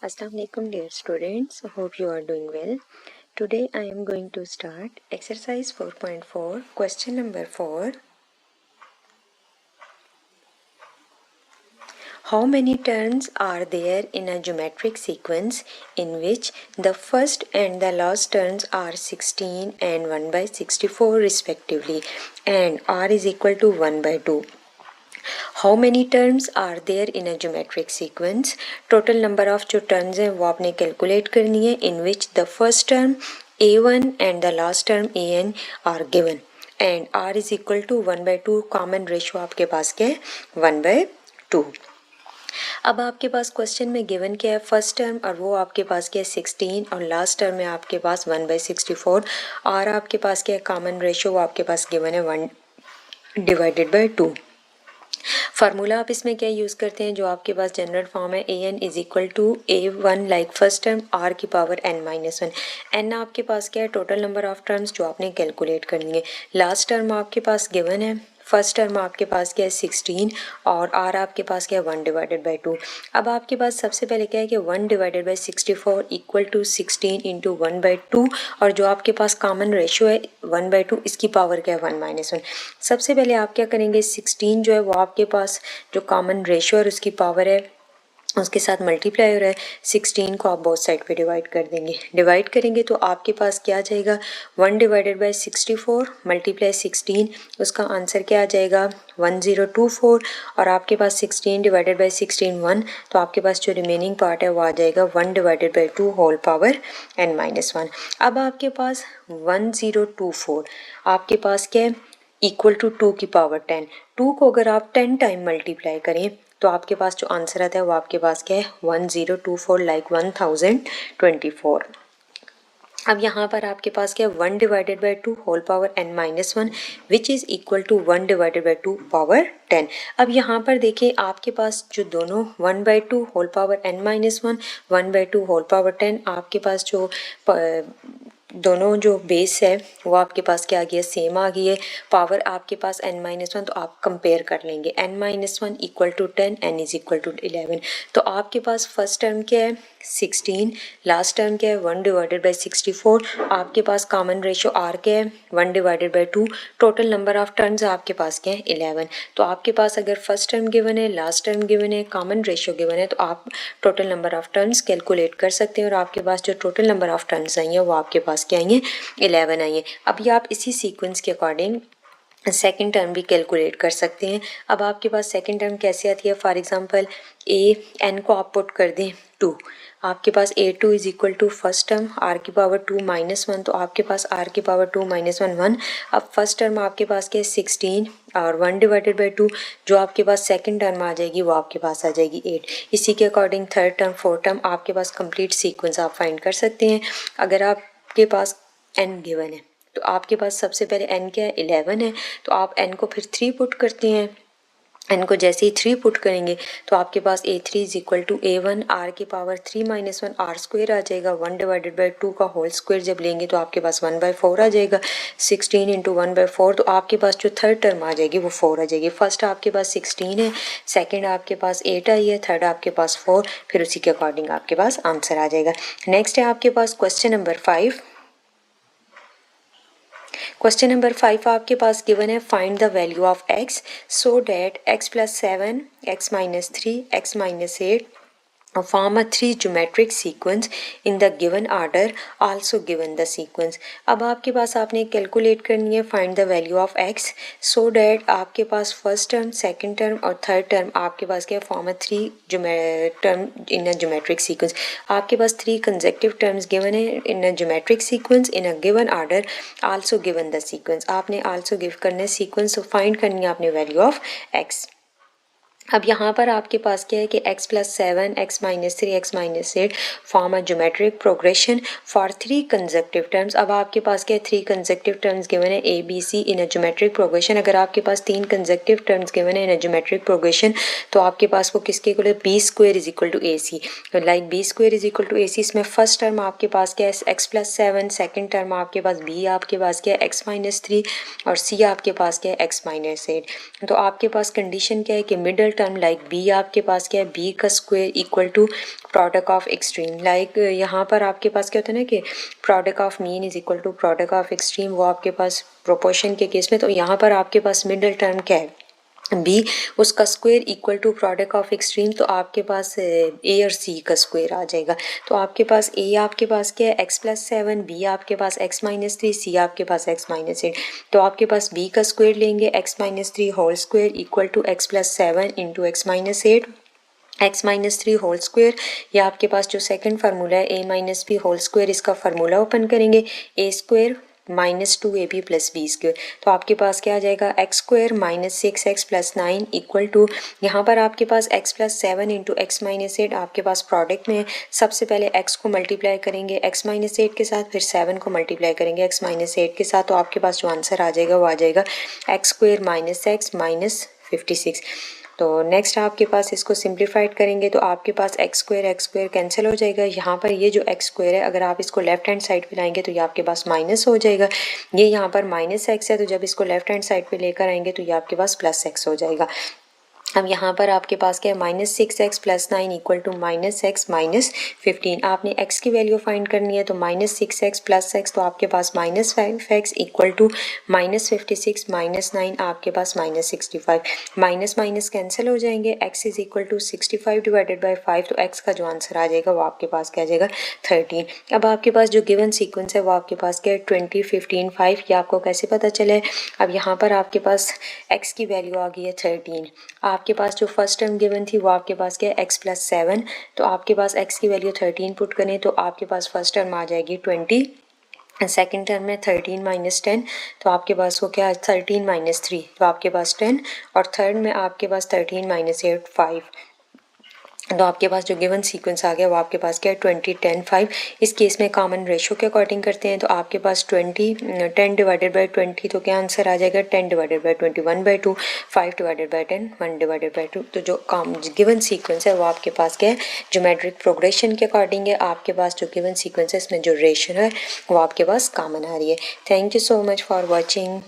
Assalamu alaikum dear students, hope you are doing well. Today I am going to start exercise 4.4 question number 4. How many terms are there in a geometric sequence in which the first and the last terms are 16 and 1 by 64 respectively and r is equal to 1 by 2? How many terms are there in a geometric sequence? Total number of जो terms हैं वो आपने calculate करनी है in which the first term a1 and the last term an are given and r is equal to 1 by 2. common ratio आपके पास क्या है 1 by 2. अब आपके पास क्वेश्चन में गिवन क्या है फर्स्ट टर्म और वो आपके पास क्या है 16 और लास्ट टर्म में आपके पास 1 by 64 और आपके पास क्या है कॉमन रेशियो वो आपके पास गिवन है 1 डिवाइडेड बाय 2. फार्मूला आप इसमें क्या यूज़ करते हैं जो आपके पास जनरल फॉर्म है a n is equal to a one like first term r की power n minus one. N आपके पास क्या है टोटल नंबर ऑफ टर्म्स जो आपने कैलकुलेट करनी है. लास्ट टर्म आपके पास गिवन है फर्स्ट टर्म आपके पास क्या है 16 और आर आपके पास क्या है 1 डिवाइडेड बाई 2. अब आपके पास सबसे पहले क्या है कि 1 divided by 64 equal to 16 into 1 by 2 और जो आपके पास कॉमन रेशियो है 1 बाई 2 इसकी पावर क्या है 1 माइनस 1. सबसे पहले आप क्या करेंगे 16 जो है वो आपके पास जो कॉमन रेशियो है उसकी पावर है उसके साथ मल्टीप्लाई हो रहा है 16 को आप बोथ साइड पे डिवाइड कर देंगे. डिवाइड करेंगे तो आपके पास क्या आ जाएगा 1 डिवाइडेड बाई 64 मल्टीप्लाई 16 उसका आंसर क्या आ जाएगा 1024 और आपके पास 16 डिवाइडेड बाई 16 1 तो आपके पास जो रिमेनिंग पार्ट है वो आ जाएगा 1 divided by 2 whole power n minus 1. अब आपके पास 1024 आपके पास क्या है इक्वल टू 2 की पावर 10. 2 को अगर आप 10 टाइम मल्टीप्लाई करें तो आपके पास जो आंसर आता है वो आपके पास क्या है 1024 लाइक 1024. अब यहाँ पर आपके पास क्या है 1 divided by 2 whole power n minus 1 which is equal to 1 divided by 2 power 10. अब यहाँ पर देखिए आपके पास जो दोनों 1 by 2 whole power n minus 1 1 by 2 whole power 10 आपके पास जो दोनों जो बेस है वो आपके पास क्या आ गया सेम आ गई है. पावर आपके पास n माइनस 1 तो आप कंपेयर कर लेंगे n minus 1 equal to 10 n is equal to 11. तो आपके पास फर्स्ट टर्म क्या है 16 लास्ट टर्म क्या है 1 डिवाइडेड बाई 64 आपके पास कॉमन रेशियो r क्या है 1 divided by 2 total number of terms आपके पास क्या है 11. तो आपके पास अगर फर्स्ट टर्म गिवन है लास्ट टर्म गिवन है कॉमन रेशियो गिवन है तो आप total number of terms calculate कर सकते हैं और आपके पास जो टोटल नंबर ऑफ टर्म्स आई हैं वो आपके पास क्या आएंगे 11 आइए. अभी आप इसी सीक्वेंस के अकॉर्डिंग सेकेंड टर्म भी कैलकुलेट कर सकते हैं. अब आपके पास सेकेंड टर्म कैसे आती है फॉर एग्जांपल ए एन को आप पुट कर दें 2 आपके पास a2 is equal to first term r की पावर 2 माइनस 1 तो आपके पास r की पावर 2 माइनस 1 1. अब फर्स्ट टर्म आपके पास क्या है 16 और 1 डिवाइडेड बाई 2 जो आपके पास सेकंड टर्म आ जाएगी वो आपके पास आ जाएगी 8. इसी के according third term fourth term आपके पास कंप्लीट सीक्वेंस आप फाइंड कर सकते हैं. अगर आपके पास n गिवन है तो आपके पास सबसे पहले n क्या है 11 है तो आप n को फिर 3 पुट करते हैं. n को जैसे ही 3 पुट करेंगे तो आपके पास a3 is equal to a1 r की पावर 3 माइनस 1 r स्क्वायर आ जाएगा 1 डिवाइडेड बाई 2 का होल स्क्वायर जब लेंगे तो आपके पास 1 बाई 4 आ जाएगा 16 इंटू 1 बाई 4 तो आपके पास जो थर्ड टर्म आ जाएगी वो 4 आ जाएगी. फर्स्ट आपके पास 16 है सेकेंड आपके पास 8 आई है थर्ड आपके पास 4 फिर उसी के अकॉर्डिंग आपके पास आंसर आ जाएगा. नेक्स्ट है आपके पास क्वेश्चन नंबर 5. क्वेश्चन नंबर 5 आपके पास गिवन है find the value of x so that x plus 7 x minus 3 x minus 8 form a 3 geometric sequence in the given order also given the sequence. अब आपके पास आपने calculate करनी है find the value of x so that आपके पास first term second term और third term आपके पास क्या form a 3 term in a geometric sequence. आपके पास 3 कंसेक्टिव टर्म्स गिवन है in a geometric sequence in a given order also given the sequence. आपने आल्सो गिव करना है सीक्वेंस फाइंड करनी है आपने वैल्यू ऑफ x. अब यहाँ पर आपके पास क्या है कि x plus 7 x minus 3 x minus 8 form a geometric progression for 3 consecutive terms. अब आपके पास क्या है 3 कंसेक्टिव टर्म्स गिवन है a b c in a geometric progression. अगर आपके पास 3 कंसेक्टिव टर्म्स गिवन है इन अ ज्योमेट्रिक प्रोग्रेशन तो आपके पास वो किसके इक्वल है b square is equal to a c like b square is equal to a c. इसमें फर्स्ट टर्म आपके पास क्या है x प्लस 7 सेकेंड टर्म आपके पास b आपके पास क्या है x माइनस 3 और c आपके पास क्या है x माइनस 8. तो आपके पास कंडीशन क्या है कि मिडल टर्म लाइक बी आपके पास क्या है, बी का square equal to product of extreme. Like यहाँ पर आपके पास क्या होता है ना कि product of mean is equal to product of extreme, वो आपके पास प्रोपोर्शन के केस में। तो यहाँ पर आपके पास मिडिल टर्म क्या है, बी, उसका square equal to product of extreme, तो आपके पास ए और सी का स्क्वायर आ जाएगा। तो आपके पास ए आपके पास क्या है, x+7, बी आपके पास x-3, सी आपके पास x-8। तो आपके पास बी का स्क्वायर लेंगे x-3 whole square equal to x+7 into x-8, x-3 whole square, या आपके पास जो सेकंड फार्मूला है a-b होल स्क्वायर, इसका फार्मूला ओपन करेंगे, a square -2ab plus b square. तो आपके पास क्या आ जाएगा, x square -6x plus 9 equal to, यहाँ पर आपके पास x+7 इंटू x-8 आपके पास प्रोडक्ट में सबसे पहले x को मल्टीप्लाई करेंगे x-8 के साथ, फिर 7 को मल्टीप्लाई करेंगे x-8 के साथ। तो आपके पास जो आंसर आ जाएगा वो आ जाएगा एक्स स्क्वायर -x -56। तो नेक्स्ट आपके पास इसको सिंप्लीफाइड करेंगे तो आपके पास एक्स स्क्वायर कैंसिल हो जाएगा। यहाँ पर ये जो एक्स स्क्वायर है अगर आप इसको लेफ्ट हैंड साइड पे लाएंगे तो ये आपके पास माइनस हो जाएगा। ये यहाँ पर -x है, तो जब इसको लेफ्ट हैंड साइड पे लेकर आएंगे तो ये आपके पास +x हो जाएगा। अब यहाँ पर आपके पास क्या है, -6x plus 9 equal to -x -15। आपने x की वैल्यू फाइंड करनी है, तो -6x प्लस x, तो आपके पास -5x इक्वल टू -56 -9 आपके पास -65। माइनस माइनस कैंसिल हो जाएंगे, x is equal to 65 divided by 5, तो x का जो आंसर आ जाएगा वो आपके पास क्या आ जाएगा 13। अब आपके पास जो गिवन सीक्वेंस है वो आपके पास क्या है 20 15 5। ये आपको कैसे पता चले, अब यहाँ पर आपके पास x की वैल्यू आ गई है 13। आपके पास जो फर्स्ट टर्म गिवन थी वो आपके पास क्या है x+7, तो आपके पास x की वैल्यू 13 पुट करें तो आपके पास फर्स्ट टर्म आ जाएगी 20, सेकेंड टर्म में 13 - 10, तो आपके पास वो क्या है 13 - 3, तो आपके पास 10, और थर्ड में आपके पास 13 - 8 5। तो आपके पास जो गिवन सीक्वेंस आ गया वो आपके पास क्या है 20 10 5। इस केस में कॉमन रेशो के अकॉर्डिंग करते हैं, तो आपके पास 10 डिवाइडेड बाई 20, तो क्या आंसर आ जाएगा 10 divided by 20 1/2, 5 divided by 10 1 divided by 2। तो जो गिवन सीक्वेंस है वो आपके पास क्या है ज्योमेट्रिक प्रोग्रेशन के अकॉर्डिंग है। आपके पास जो गिवन सीक्वेंस है इसमें जो रेशो है वो आपके पास कॉमन आ रही है। Thank you so much for watching.